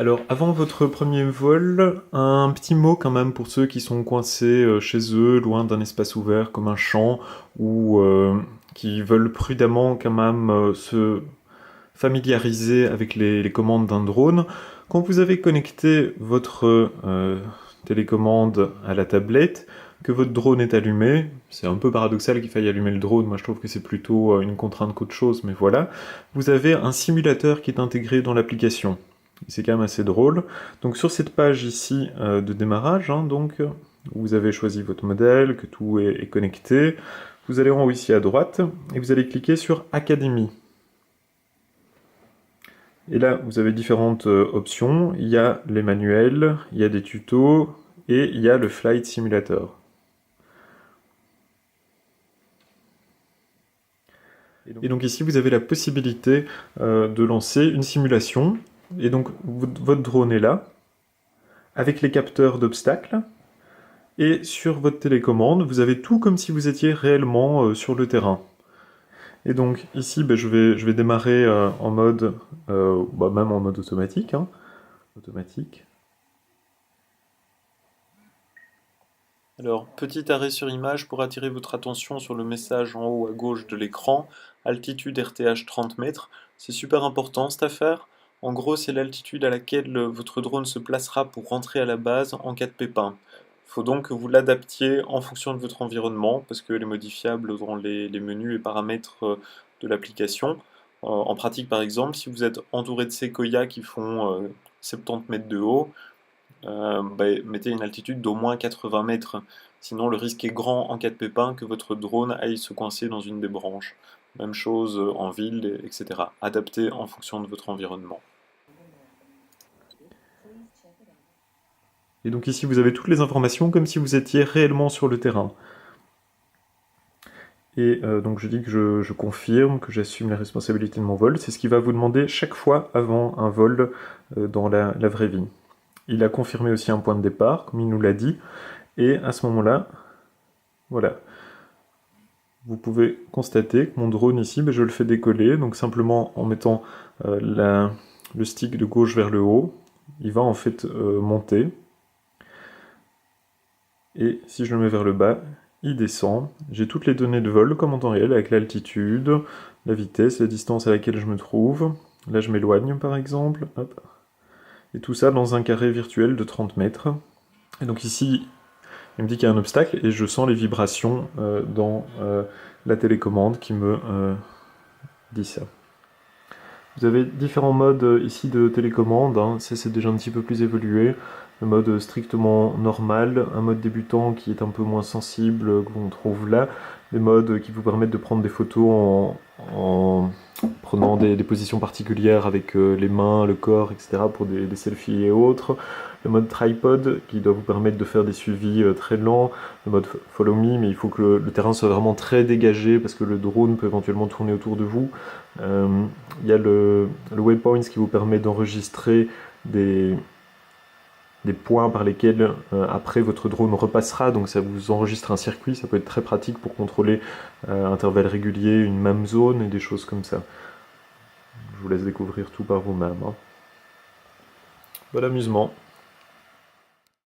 Alors, avant votre premier vol, un petit mot quand même pour ceux qui sont coincés chez eux, loin d'un espace ouvert comme un champ, ou qui veulent prudemment quand même se familiariser avec les commandes d'un drone. Quand vous avez connecté votre télécommande à la tablette, que votre drone est allumé, c'est un peu paradoxal qu'il faille allumer le drone, moi je trouve que c'est plutôt une contrainte qu'autre chose, mais voilà, vous avez un simulateur qui est intégré dans l'application. C'est quand même assez drôle. Donc sur cette page ici de démarrage, hein, donc, vous avez choisi votre modèle, que tout est connecté, vous allez en haut ici à droite, et vous allez cliquer sur Academy. Et là, vous avez différentes options. Il y a les manuels, il y a des tutos, et il y a le Flight Simulator. Et donc ici, vous avez la possibilité de lancer une simulation. Et donc, votre drone est là, avec les capteurs d'obstacles. Et sur votre télécommande, vous avez tout comme si vous étiez réellement sur le terrain. Et donc ici, je vais démarrer en mode, même en mode automatique. Hein. Automatique. Alors, petit arrêt sur image pour attirer votre attention sur le message en haut à gauche de l'écran, altitude RTH 30 mètres. C'est super important cette affaire. En gros, c'est l'altitude à laquelle votre drone se placera pour rentrer à la base en cas de pépin. Il faut donc que vous l'adaptiez en fonction de votre environnement, parce qu'elle est modifiable dans les menus et paramètres de l'application. En pratique, par exemple, si vous êtes entouré de séquoias qui font 70 mètres de haut, mettez une altitude d'au moins 80 mètres. Sinon, le risque est grand en cas de pépin que votre drone aille se coincer dans une des branches. Même chose en ville, etc. Adapté en fonction de votre environnement. Et donc ici, vous avez toutes les informations comme si vous étiez réellement sur le terrain. Et donc je dis que je confirme, que j'assume la responsabilité de mon vol. C'est ce qu'il va vous demander chaque fois avant un vol dans la vraie vie. Il a confirmé aussi un point de départ, comme il nous l'a dit. Et à ce moment-là, voilà. Vous pouvez constater que mon drone ici, je le fais décoller, donc simplement en mettant le stick de gauche vers le haut, il va en fait monter. Et si je le mets vers le bas, il descend. J'ai toutes les données de vol comme en temps réel, avec l'altitude, la vitesse, la distance à laquelle je me trouve. Là, je m'éloigne par exemple. Hop. Et tout ça dans un carré virtuel de 30 mètres. Et donc ici, il me dit qu'il y a un obstacle et je sens les vibrations dans la télécommande qui me dit ça. Vous avez différents modes ici de télécommande, hein. Ça c'est déjà un petit peu plus évolué. Le mode strictement normal, un mode débutant qui est un peu moins sensible qu'on trouve là, des modes qui vous permettent de prendre des photos en prenant des positions particulières avec les mains, le corps, etc. pour des selfies et autres. Le mode tripod qui doit vous permettre de faire des suivis très lents. Le mode follow me, mais il faut que le terrain soit vraiment très dégagé parce que le drone peut éventuellement tourner autour de vous. Il y a le waypoints qui vous permet d'enregistrer des points par lesquels après votre drone repassera, donc ça vous enregistre un circuit, ça peut être très pratique pour contrôler à intervalles réguliers une même zone et des choses comme ça. Je vous laisse découvrir tout par vous-même. Hein. Bon amusement.